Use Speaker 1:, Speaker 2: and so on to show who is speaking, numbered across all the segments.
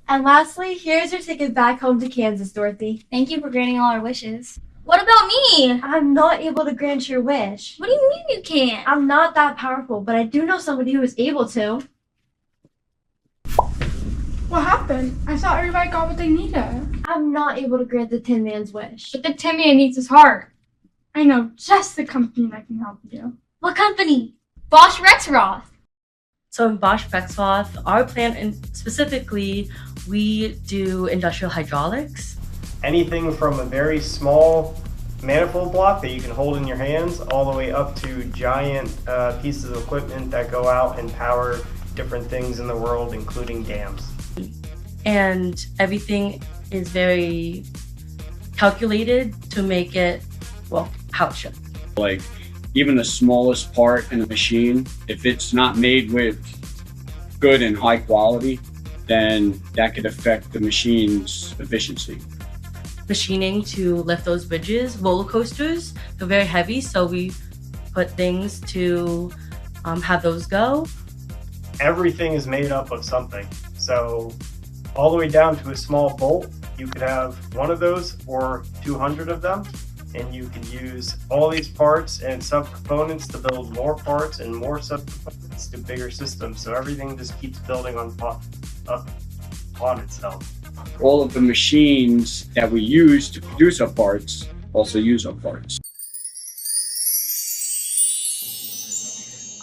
Speaker 1: And lastly, here's your ticket back home to Kansas, Dorothy.
Speaker 2: Thank you for granting all our wishes. What about me?
Speaker 1: I'm not able to grant your wish.
Speaker 2: What do you mean you can't?
Speaker 1: I'm not that powerful, but I do know somebody who is able to.
Speaker 3: What happened? I thought everybody got what they needed.
Speaker 1: I'm not able to grant the Tin Man's wish.
Speaker 2: But the Tin Man needs his heart.
Speaker 3: I know just the company that can help you.
Speaker 2: What company? Bosch Rexroth.
Speaker 4: So in Bosch Rexroth, our plant, and specifically, we do industrial hydraulics.
Speaker 5: Anything from a very small manifold block that you can hold in your hands all the way up to giant pieces of equipment that go out and power different things in the world, including dams.
Speaker 4: And everything is very calculated to make it, well, how it should.
Speaker 6: Like even the smallest part in a machine, if it's not made with good and high quality, then that could affect the machine's efficiency.
Speaker 4: Machining to lift those bridges, roller coasters, they're very heavy, so we put things to have those go.
Speaker 5: Everything is made up of something. So all the way down to a small bolt, you could have one of those or 200 of them, and you can use all these parts and subcomponents to build more parts and more subcomponents to bigger systems. So everything just keeps building up on itself.
Speaker 6: All of the machines that we use to produce our parts also use our parts.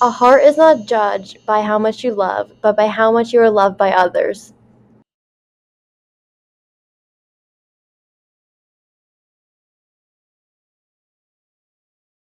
Speaker 1: A heart is not judged by how much you love, but by how much you are loved by others.